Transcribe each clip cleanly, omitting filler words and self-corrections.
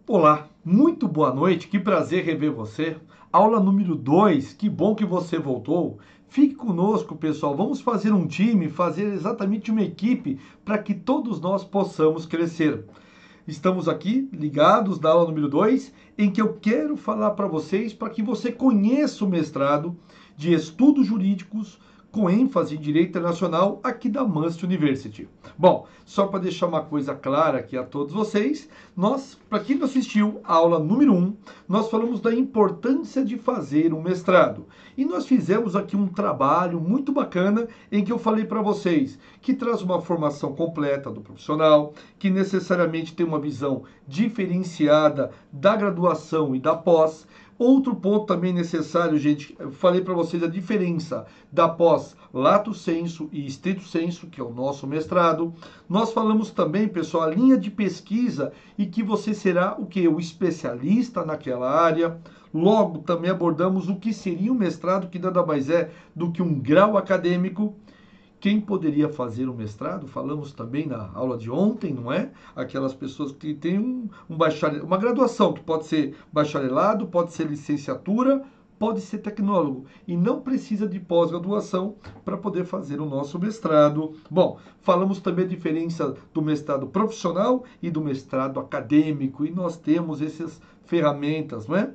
Olá, muito boa noite, que prazer rever você. Aula número 2, que bom que você voltou. Fique conosco, pessoal. Vamos fazer um time, fazer exatamente uma equipe para que todos nós possamos crescer. Estamos aqui ligados na aula número 2, em que eu quero falar para vocês para que você conheça o mestrado de Estudos Jurídicos com ênfase em Direito Internacional aqui da Must University. Bom, só para deixar uma coisa clara aqui a todos vocês, para quem não assistiu a aula número 1, nós falamos da importância de fazer um mestrado. E nós fizemos aqui um trabalho muito bacana em que eu falei para vocês que traz uma formação completa do profissional, que necessariamente tem uma visão diferenciada da graduação e da pós. Outro ponto também necessário, gente, eu falei para vocês a diferença da pós lato sensu e stricto sensu, que é o nosso mestrado. Nós falamos também, pessoal, a linha de pesquisa e que você será o que? O especialista naquela área. Logo, também abordamos o que seria um mestrado, que nada mais é do que um grau acadêmico. Quem poderia fazer o mestrado? Falamos também na aula de ontem, não é? Aquelas pessoas que têm uma graduação, que pode ser bacharelado, pode ser licenciatura, pode ser tecnólogo. E não precisa de pós-graduação para poder fazer o nosso mestrado. Bom, falamos também a diferença do mestrado profissional e do mestrado acadêmico. E nós temos essas ferramentas, não é?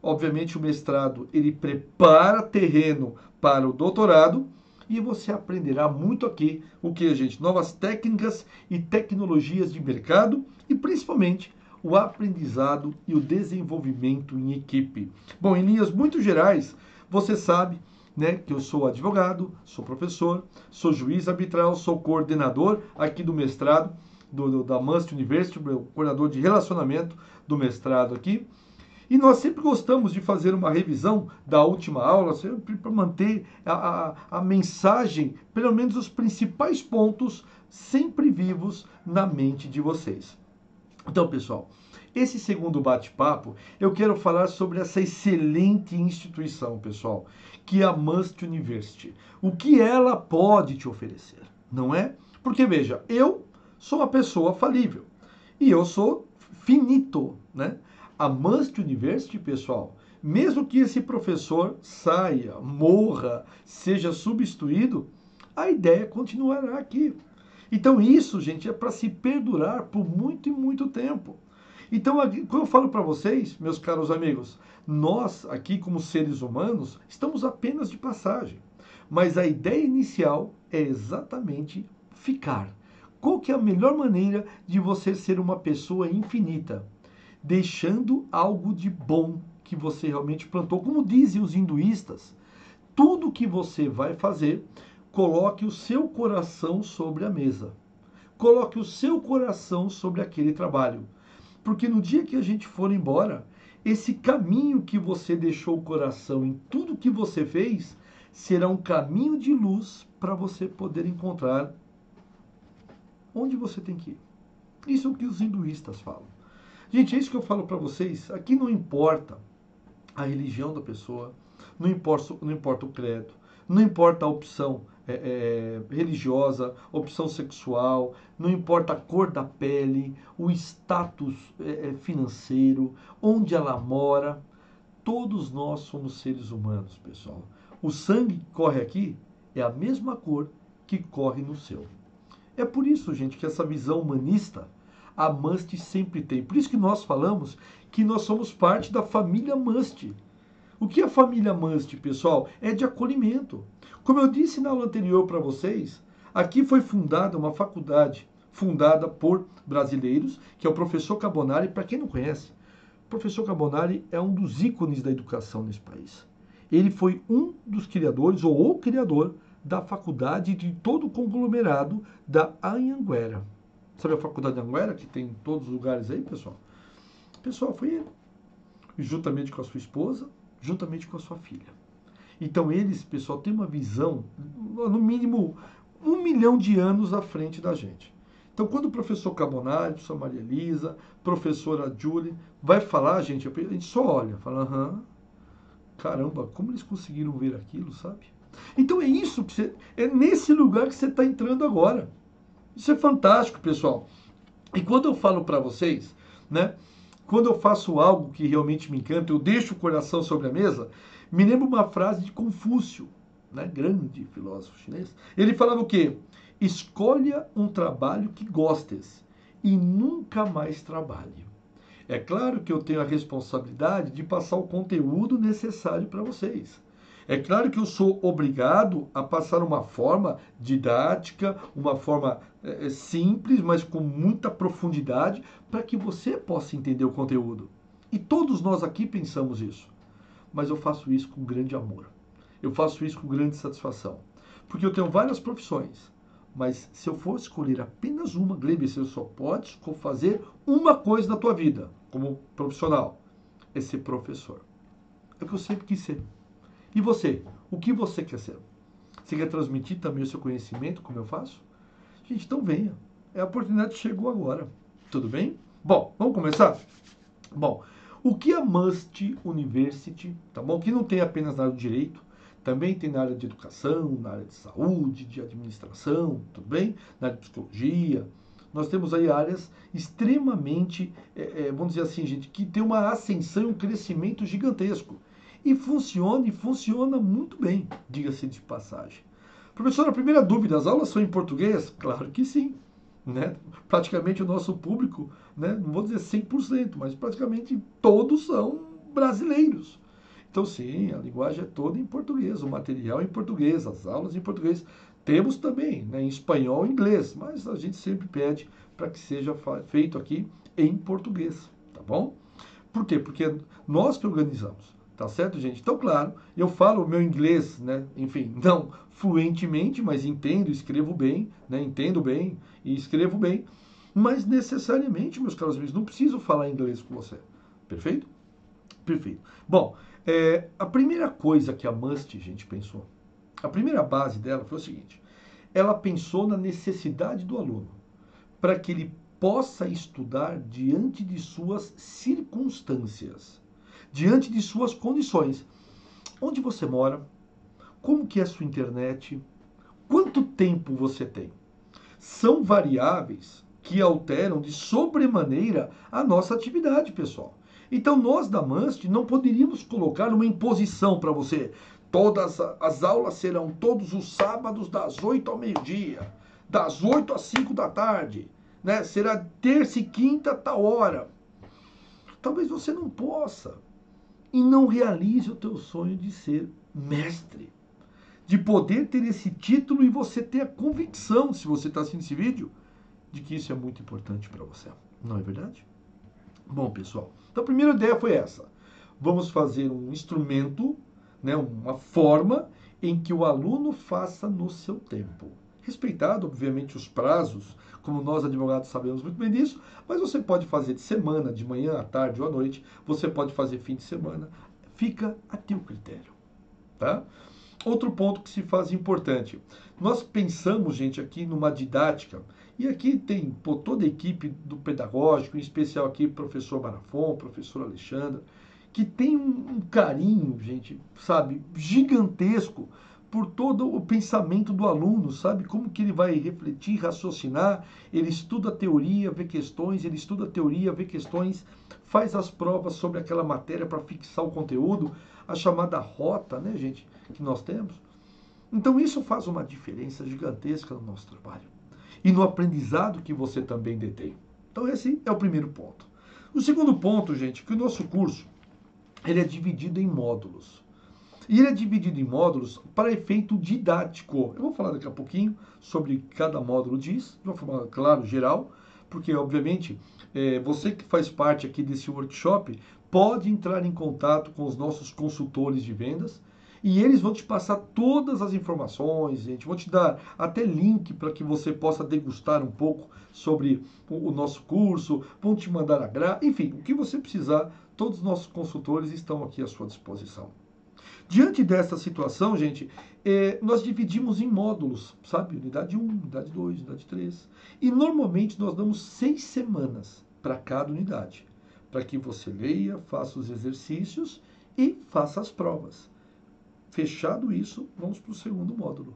Obviamente o mestrado, ele prepara terreno para o doutorado, e você aprenderá muito aqui o que, gente? Novas técnicas e tecnologias de mercado e principalmente o aprendizado e o desenvolvimento em equipe. Bom, em linhas muito gerais, você sabe, né, que eu sou advogado, sou professor, sou juiz arbitral, sou coordenador aqui do mestrado da Must University, coordenador de relacionamento do mestrado aqui. E nós sempre gostamos de fazer uma revisão da última aula, sempre para manter a mensagem, pelo menos os principais pontos, sempre vivos na mente de vocês. Então, pessoal, esse segundo bate-papo, eu quero falar sobre essa excelente instituição, pessoal, que é a Must University. O que ela pode te oferecer, não é? Porque, veja, eu sou uma pessoa falível e eu sou finito, né? A Must University, pessoal, mesmo que esse professor saia, morra, seja substituído, a ideia continuará aqui. Então isso, gente, é para se perdurar por muito e muito tempo. Então, quando eu falo para vocês, meus caros amigos, nós aqui como seres humanos estamos apenas de passagem. Mas a ideia inicial é exatamente ficar. Qual que é a melhor maneira de você ser uma pessoa infinita? Deixando algo de bom que você realmente plantou. Como dizem os hinduístas, tudo que você vai fazer, coloque o seu coração sobre a mesa. Coloque o seu coração sobre aquele trabalho. Porque no dia que a gente for embora, esse caminho que você deixou o coração em tudo que você fez, será um caminho de luz para você poder encontrar onde você tem que ir. Isso é o que os hinduístas falam. Gente, é isso que eu falo para vocês. Aqui não importa a religião da pessoa, não importa o credo, não importa a opção religiosa, opção sexual, não importa a cor da pele, o status financeiro, onde ela mora. Todos nós somos seres humanos, pessoal. O sangue que corre aqui é a mesma cor que corre no seu. É por isso, gente, que essa visão humanista a Must sempre tem. Por isso que nós falamos que nós somos parte da família Must. O que é a família Must, pessoal? É de acolhimento. Como eu disse na aula anterior para vocês, aqui foi fundada uma faculdade fundada por brasileiros, que é o professor Carbonari. Para quem não conhece, o professor Carbonari é um dos ícones da educação nesse país. Ele foi um dos criadores, ou o criador, da faculdade de todo o conglomerado da Anhanguera. Sabe a faculdade de Anguera, que tem em todos os lugares aí, pessoal? Pessoal, foi ele. Juntamente com a sua esposa, juntamente com a sua filha. Então eles, pessoal, têm uma visão, no mínimo, 1 milhão de anos à frente da gente. Então, quando o professor Carbonari, a professora Maria Elisa, a professora Julie, vai falar, a gente só olha, fala, aham, caramba, como eles conseguiram ver aquilo, sabe? Então é isso, é nesse lugar que você está entrando agora. Isso é fantástico, pessoal. E quando eu falo para vocês, né, quando eu faço algo que realmente me encanta, eu deixo o coração sobre a mesa, me lembro uma frase de Confúcio, né, grande filósofo chinês. Ele falava o quê? Escolha um trabalho que gostes e nunca mais trabalhe. É claro que eu tenho a responsabilidade de passar o conteúdo necessário para vocês. É claro que eu sou obrigado a passar uma forma didática, uma forma simples, mas com muita profundidade, para que você possa entender o conteúdo. E todos nós aqui pensamos isso. Mas eu faço isso com grande amor. Eu faço isso com grande satisfação. Porque eu tenho várias profissões. Mas se eu for escolher apenas uma, Gleiber, você só pode fazer uma coisa na tua vida, como profissional, é ser professor. É o que eu sempre quis ser. E você? O que você quer ser? Você quer transmitir também o seu conhecimento, como eu faço? Gente, então venha. A oportunidade chegou agora. Tudo bem? Bom, vamos começar? Bom, o que a Must University, tá bom? Que não tem apenas na área do direito, também tem na área de educação, na área de saúde, de administração, tudo bem? Na área de psicologia. Nós temos aí áreas extremamente, vamos dizer assim, gente, que tem uma ascensão e um crescimento gigantesco. E funciona muito bem, diga-se de passagem. Professor, a primeira dúvida, as aulas são em português? Claro que sim. Né? Praticamente o nosso público, né? Não vou dizer 100%, mas praticamente todos são brasileiros. Então, sim, a linguagem é toda em português, o material é em português, as aulas em português. Temos também, né, em espanhol e inglês, mas a gente sempre pede para que seja feito aqui em português, tá bom? Por quê? Porque nós que organizamos. Tá certo, gente? Então, claro, eu falo o meu inglês, né? Enfim, não fluentemente, mas entendo, escrevo bem, né? Entendo bem e escrevo bem. Mas necessariamente, meus caros amigos, não preciso falar inglês com você. Perfeito? Perfeito. Bom, a primeira coisa que a Must, gente, pensou, a primeira base dela foi o seguinte: ela pensou na necessidade do aluno para que ele possa estudar diante de suas circunstâncias, diante de suas condições. Onde você mora? Como que é a sua internet? Quanto tempo você tem? São variáveis que alteram de sobremaneira a nossa atividade, pessoal. Então nós da Must não poderíamos colocar uma imposição para você. Todas as aulas serão todos os sábados das 8 ao meio-dia, das 8 às 5 da tarde, né? Será terça e quinta tal hora. Talvez você não possa e não realize o teu sonho de ser mestre, de poder ter esse título e você ter a convicção, se você está assistindo esse vídeo, de que isso é muito importante para você. Não é verdade? Bom, pessoal, então a primeira ideia foi essa. Vamos fazer um instrumento, né, uma forma em que o aluno faça no seu tempo. Respeitado, obviamente, os prazos, como nós advogados sabemos muito bem disso, mas você pode fazer de semana, de manhã, à tarde ou à noite, você pode fazer fim de semana, fica a teu critério, tá? Outro ponto que se faz importante. Nós pensamos, gente, aqui numa didática, e aqui tem toda a equipe do pedagógico, em especial aqui o professor Marafon, professor Alexandre, que tem um carinho, gente, sabe, gigantesco por todo o pensamento do aluno, sabe? Como que ele vai refletir, raciocinar, ele estuda a teoria, vê questões, ele estuda a teoria, vê questões, faz as provas sobre aquela matéria para fixar o conteúdo, a chamada rota, né, gente, que nós temos. Então isso faz uma diferença gigantesca no nosso trabalho e no aprendizado que você também detém. Então esse é o primeiro ponto. O segundo ponto, gente, que o nosso curso ele é dividido em módulos. E ele é dividido em módulos para efeito didático. Eu vou falar daqui a pouquinho sobre cada módulo diz, de uma forma, claro, geral, porque, obviamente, você que faz parte aqui desse workshop pode entrar em contato com os nossos consultores de vendas e eles vão te passar todas as informações, gente, vão te dar até link para que você possa degustar um pouco sobre o nosso curso, vão te mandar enfim, o que você precisar, todos os nossos consultores estão aqui à sua disposição. Diante dessa situação, gente, nós dividimos em módulos, sabe? Unidade 1, unidade 2, unidade 3. E normalmente nós damos 6 semanas para cada unidade, para que você leia, faça os exercícios e faça as provas. Fechado isso, vamos para o segundo módulo.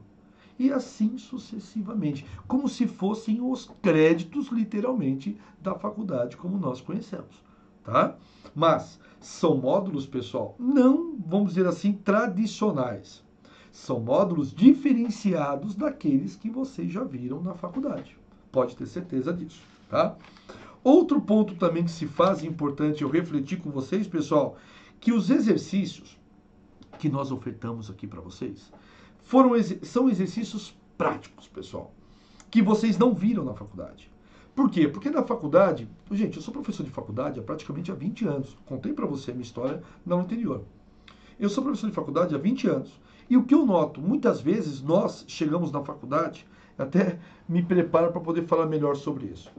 E assim sucessivamente, como se fossem os créditos, literalmente, da faculdade, como nós conhecemos. tá? Mas são módulos, pessoal, não, vamos dizer assim, tradicionais. São módulos diferenciados daqueles que vocês já viram na faculdade. Pode ter certeza disso, tá? Outro ponto também que se faz importante eu refletir com vocês, pessoal, que os exercícios que nós ofertamos aqui para vocês são exercícios práticos, pessoal, que vocês não viram na faculdade. Por quê? Porque na faculdade, gente, eu sou professor de faculdade praticamente há 20 anos. Contei para você a minha história no anterior. Eu sou professor de faculdade há 20 anos. E o que eu noto, muitas vezes nós chegamos na faculdade, até me preparo para poder falar melhor sobre isso.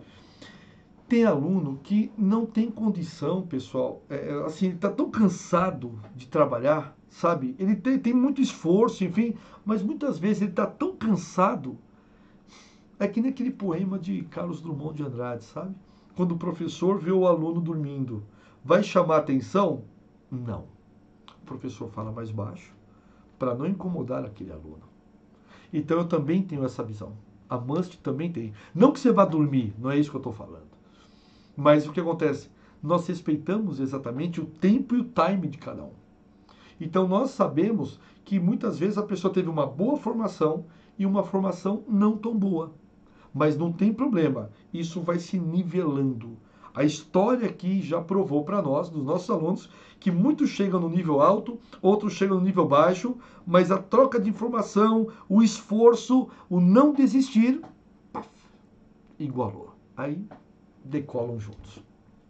Tem aluno que não tem condição, pessoal, assim, ele está tão cansado de trabalhar, sabe? Ele tem muito esforço, enfim, mas muitas vezes ele está tão cansado. É que nem aquele poema de Carlos Drummond de Andrade, sabe? Quando o professor vê o aluno dormindo, vai chamar atenção? Não. O professor fala mais baixo para não incomodar aquele aluno. Então eu também tenho essa visão. A Must também tem. Não que você vá dormir, não é isso que eu estou falando. Mas o que acontece? Nós respeitamos exatamente o tempo e o time de cada um. Então nós sabemos que muitas vezes a pessoa teve uma boa formação e uma formação não tão boa. Mas não tem problema, isso vai se nivelando. A história aqui já provou para nós, dos nossos alunos, que muitos chegam no nível alto, outros chegam no nível baixo, mas a troca de informação, o esforço, o não desistir, paf, igualou. Aí decolam juntos.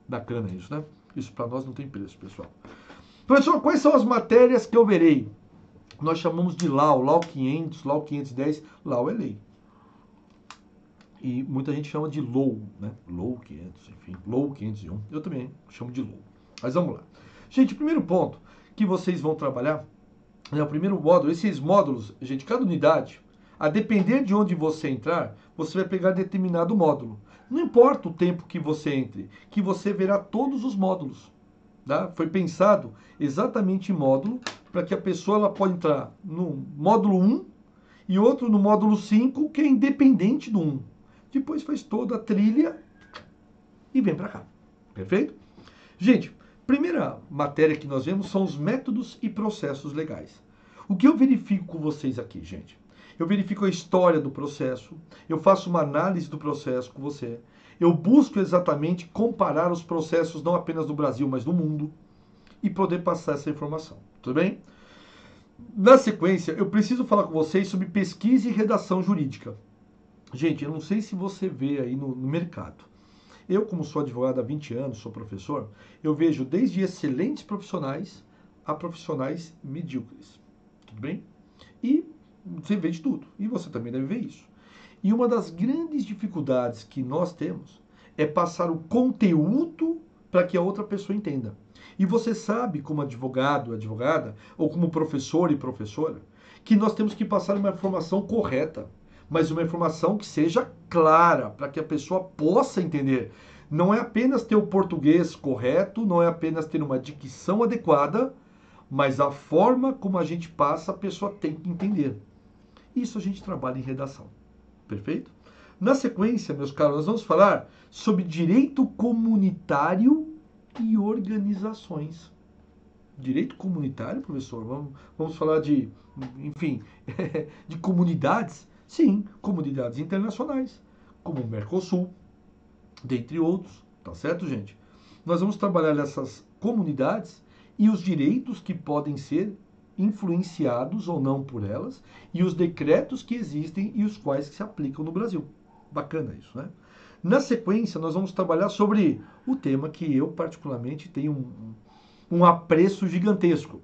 Bacana isso, né? Isso para nós não tem preço, pessoal. Professor, quais são as matérias que eu verei? Nós chamamos de LAU, LAU 500, LAU 510, LAU é lei. E muita gente chama de LOU, né? LOU 500, enfim, LOU 501. Eu também chamo de LOU. Mas vamos lá. Gente, o primeiro ponto que vocês vão trabalhar é o primeiro módulo. Esses módulos, gente, cada unidade, a depender de onde você entrar, você vai pegar determinado módulo. Não importa o tempo que você entre, que você verá todos os módulos. Tá? Foi pensado exatamente em módulo para que a pessoa ela pode entrar no módulo 1 e outro no módulo 5, que é independente do 1. Depois faz toda a trilha e vem para cá. Perfeito? Gente, primeira matéria que nós vemos são os métodos e processos legais. O que eu verifico com vocês aqui, gente? Eu verifico a história do processo, eu faço uma análise do processo com você, eu busco exatamente comparar os processos não apenas do Brasil, mas do mundo, e poder passar essa informação. Tudo bem? Na sequência, eu preciso falar com vocês sobre pesquisa e redação jurídica. Gente, eu não sei se você vê aí no mercado. Eu, como sou advogado há 20 anos, sou professor, eu vejo desde excelentes profissionais a profissionais medíocres. Tudo bem? E você vê de tudo. E você também deve ver isso. E uma das grandes dificuldades que nós temos é passar o conteúdo para que a outra pessoa entenda. E você sabe, como advogado, advogada, ou como professor e professora, que nós temos que passar uma informação correta, mas uma informação que seja clara, para que a pessoa possa entender. Não é apenas ter o português correto, não é apenas ter uma dicção adequada, mas a forma como a gente passa, a pessoa tem que entender. Isso a gente trabalha em redação. Perfeito? Na sequência, meus caros, nós vamos falar sobre direito comunitário e organizações. Direito comunitário, professor? Vamos falar de, enfim, de comunidades? Sim, comunidades internacionais, como o Mercosul, dentre outros. Tá certo, gente? Nós vamos trabalhar nessas comunidades e os direitos que podem ser influenciados ou não por elas, e os decretos que existem e os quais se aplicam no Brasil. Bacana isso, né? Na sequência, nós vamos trabalhar sobre o tema que eu particularmente tenho um apreço gigantesco: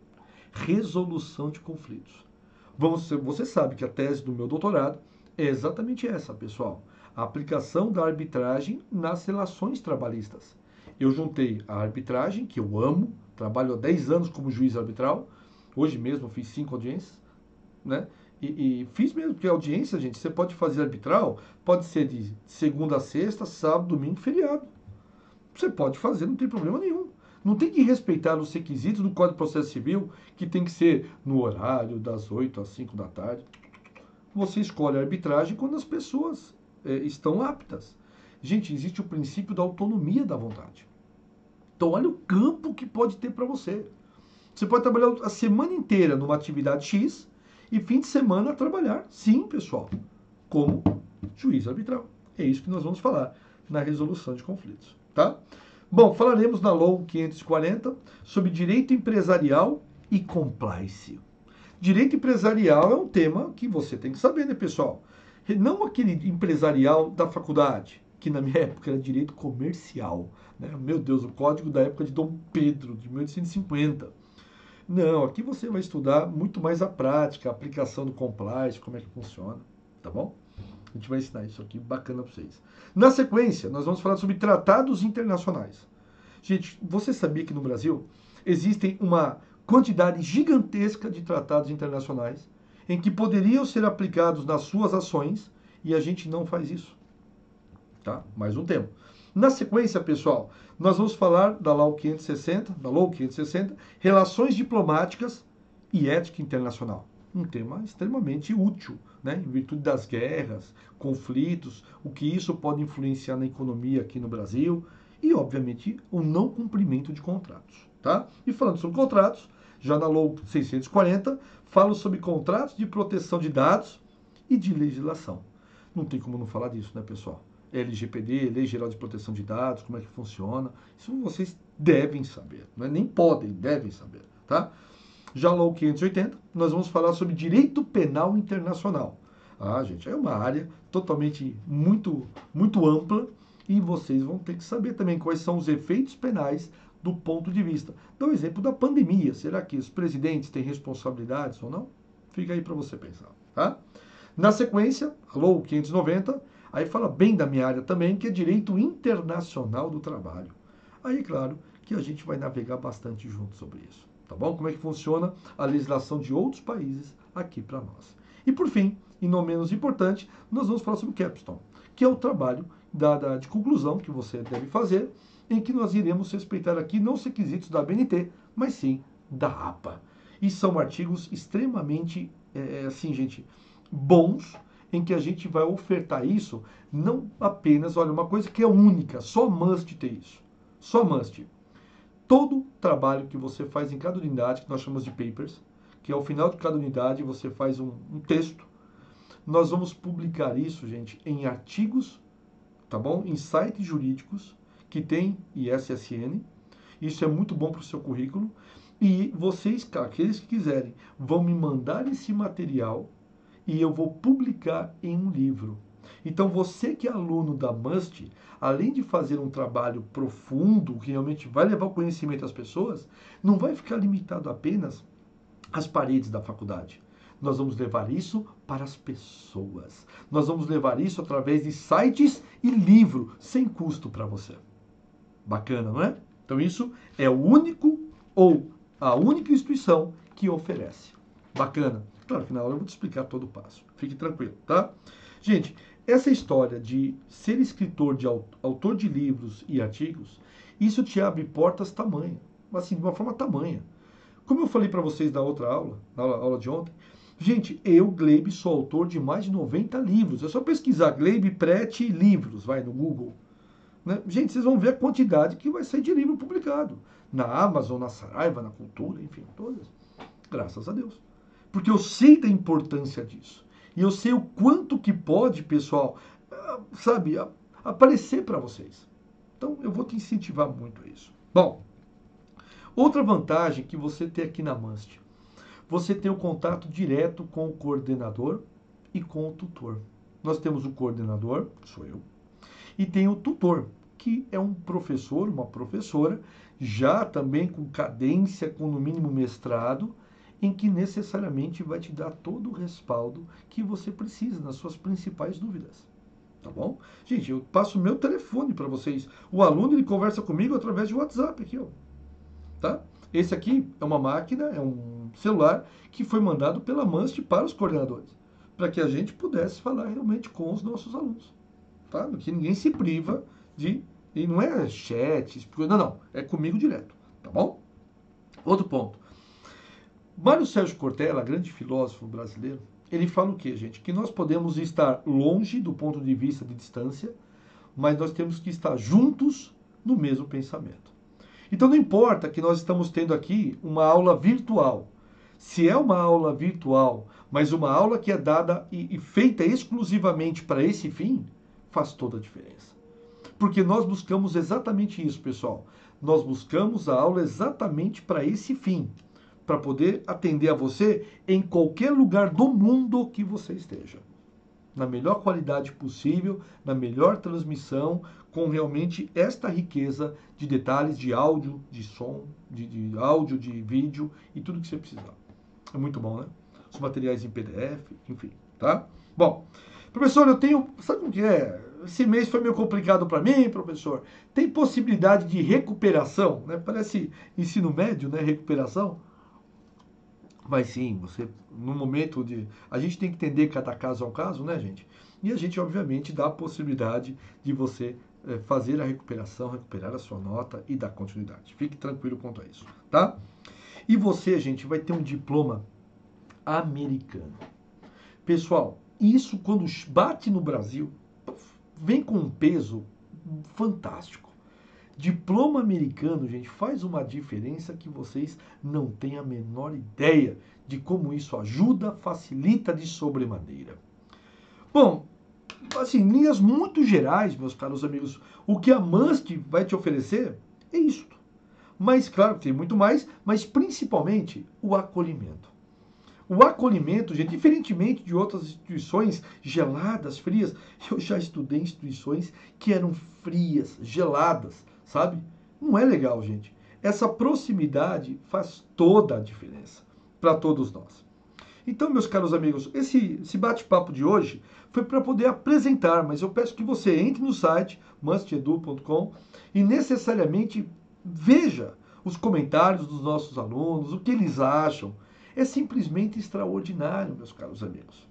resolução de conflitos. Você sabe que a tese do meu doutorado é exatamente essa, pessoal: a aplicação da arbitragem nas relações trabalhistas. Eu juntei a arbitragem, que eu amo, trabalho há 10 anos como juiz arbitral. Hoje mesmo eu fiz 5 audiências, né? E fiz mesmo, porque a audiência, gente, você pode fazer arbitral, pode ser de segunda a sexta, sábado, domingo, feriado. Você pode fazer, não tem problema nenhum. Não tem que respeitar os requisitos do Código de Processo Civil, que tem que ser no horário das 8 às 5 da tarde. Você escolhe a arbitragem quando as pessoas estão aptas. Gente, existe o princípio da autonomia da vontade. Então, olha o campo que pode ter para você. Você pode trabalhar a semana inteira numa atividade X e fim de semana trabalhar, sim, pessoal, como juiz arbitral. É isso que nós vamos falar na resolução de conflitos, tá? Bom, falaremos na LOA 540 sobre direito empresarial e compliance. Direito empresarial é um tema que você tem que saber, né, pessoal? Não aquele empresarial da faculdade, que na minha época era direito comercial. Né? Meu Deus, o código da época de Dom Pedro, de 1850. Não, aqui você vai estudar muito mais a prática, a aplicação do compliance, como é que funciona, tá bom? A gente vai ensinar isso aqui, bacana para vocês. Na sequência, nós vamos falar sobre tratados internacionais. Gente, você sabia que no Brasil existem uma quantidade gigantesca de tratados internacionais em que poderiam ser aplicados nas suas ações e a gente não faz isso? Tá? Mais um tema. Na sequência, pessoal, nós vamos falar da LOA 560, relações diplomáticas e ética internacional. Um tema extremamente útil, né? Em virtude das guerras, conflitos, o que isso pode influenciar na economia aqui no Brasil e, obviamente, o não cumprimento de contratos. Tá? E falando sobre contratos, já na LOA 640, falo sobre contratos de proteção de dados e de legislação. Não tem como não falar disso, né, pessoal? LGPD, Lei Geral de Proteção de Dados, como é que funciona. Isso vocês devem saber. Não é nem podem, devem saber. Tá? Já LOA 580, nós vamos falar sobre direito penal internacional. Ah, gente, é uma área totalmente muito ampla e vocês vão ter que saber também quais são os efeitos penais do ponto de vista. Dá um exemplo da pandemia. Será que os presidentes têm responsabilidades ou não? Fica aí para você pensar. Tá? Na sequência, LOA 590, aí fala bem da minha área também, que é direito internacional do trabalho. Aí, claro, que a gente vai navegar bastante junto sobre isso. Tá bom? Como é que funciona a legislação de outros países aqui para nós. E por fim, e não menos importante, nós vamos falar sobre o capstone, que é o trabalho de conclusão que você deve fazer, em que nós iremos respeitar aqui não os requisitos da ABNT, mas sim da APA. E são artigos extremamente, assim, gente, bons, em que a gente vai ofertar isso, não apenas, olha, uma coisa que é única, só must ter isso. Só must. Todo trabalho que você faz em cada unidade, que nós chamamos de papers, que ao final de cada unidade você faz um texto, nós vamos publicar isso, gente, em artigos, tá bom? Em sites jurídicos que tem ISSN. Isso é muito bom para o seu currículo. E vocês, aqueles que quiserem, vão me mandar esse material e eu vou publicar em um livro. Então, você que é aluno da MUST, além de fazer um trabalho profundo, que realmente vai levar o conhecimento às pessoas, não vai ficar limitado apenas às paredes da faculdade. Nós vamos levar isso para as pessoas. Nós vamos levar isso através de sites e livro, sem custo para você. Bacana, não é? Então, isso é o único ou a única instituição que oferece. Bacana. Claro que na aula eu vou te explicar todo o passo. Fique tranquilo, tá? Gente, essa história de ser escritor, de autor de livros e artigos, isso te abre portas tamanha. Assim, de uma forma tamanha. Como eu falei para vocês na outra aula, na aula de ontem, gente, eu, Gleibe, sou autor de mais de 90 livros. É só pesquisar Gleibe Prete livros, vai no Google. Né? Gente, vocês vão ver a quantidade que vai sair de livro publicado. Na Amazon, na Saraiva, na Cultura, enfim, todas. Graças a Deus. Porque eu sei da importância disso. E eu sei o quanto que pode, pessoal, sabe, aparecer para vocês. Então, eu vou te incentivar muito a isso. Bom, outra vantagem que você tem aqui na MUST, você tem o contato direto com o coordenador e com o tutor. Nós temos o coordenador, que sou eu, e tem o tutor, que é um professor, uma professora, já também com cadência, com no mínimo mestrado, em que necessariamente vai te dar todo o respaldo que você precisa nas suas principais dúvidas. Tá bom? Gente, eu passo o meu telefone para vocês. O aluno, ele conversa comigo através de WhatsApp aqui, ó. Tá? Esse aqui é uma máquina, é um celular que foi mandado pela MUST para os coordenadores, para que a gente pudesse falar realmente com os nossos alunos. Tá? Que ninguém se priva de... E não é chat, não, é comigo direto. Tá bom? Outro ponto. Mário Sérgio Cortella, grande filósofo brasileiro, ele fala o quê, gente? Que nós podemos estar longe do ponto de vista de distância, mas nós temos que estar juntos no mesmo pensamento. Então não importa que nós estamos tendo aqui uma aula virtual. Se é uma aula virtual, mas uma aula que é dada e feita exclusivamente para esse fim, faz toda a diferença. Porque nós buscamos exatamente isso, pessoal. Nós buscamos a aula exatamente para esse fim, para poder atender a você em qualquer lugar do mundo que você esteja. Na melhor qualidade possível, na melhor transmissão, com realmente esta riqueza de detalhes de áudio, de som, de áudio, de vídeo e tudo que você precisar. É muito bom, né? Os materiais em PDF, enfim, tá? Bom, professor, eu tenho... Sabe o que é? Esse mês foi meio complicado para mim, professor. Tem possibilidade de recuperação, né? Parece ensino médio, né? Recuperação. Mas sim, você, no momento de... A gente tem que entender cada caso é um caso, né, gente? E a gente, obviamente, dá a possibilidade de você fazer a recuperação, recuperar a sua nota e dar continuidade. Fique tranquilo quanto a isso, tá? E você, gente, vai ter um diploma americano. Pessoal, isso quando bate no Brasil, vem com um peso fantástico. Diploma americano, gente, faz uma diferença que vocês não têm a menor ideia de como isso ajuda, facilita de sobremaneira. Bom, assim, em linhas muito gerais, meus caros amigos, o que a Must vai te oferecer é isto. Mas, claro, tem muito mais, mas principalmente o acolhimento. O acolhimento, gente, diferentemente de outras instituições geladas, frias, eu já estudei em instituições que eram frias, geladas, sabe? Não é legal, gente. Essa proximidade faz toda a diferença para todos nós. Então, meus caros amigos, esse bate-papo de hoje foi para poder apresentar, mas eu peço que você entre no site mustedu.com e necessariamente veja os comentários dos nossos alunos, o que eles acham. É simplesmente extraordinário, meus caros amigos.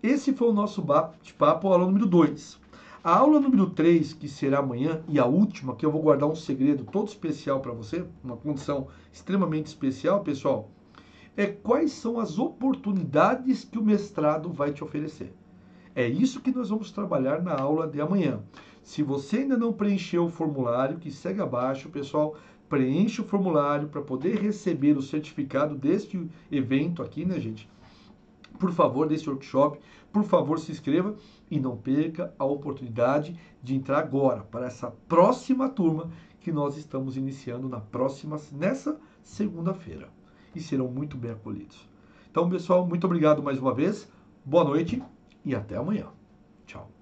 Esse foi o nosso bate-papo, aula número 2. A aula número 3, que será amanhã, e a última, que eu vou guardar um segredo todo especial para você, uma condição extremamente especial, pessoal, é quais são as oportunidades que o mestrado vai te oferecer. É isso que nós vamos trabalhar na aula de amanhã. Se você ainda não preencheu o formulário, que segue abaixo, pessoal, preencha o formulário para poder receber o certificado deste evento aqui, né, gente? Por favor, desse workshop, por favor, se inscreva e não perca a oportunidade de entrar agora para essa próxima turma que nós estamos iniciando nessa segunda-feira. E serão muito bem acolhidos. Então, pessoal, muito obrigado mais uma vez. Boa noite e até amanhã. Tchau.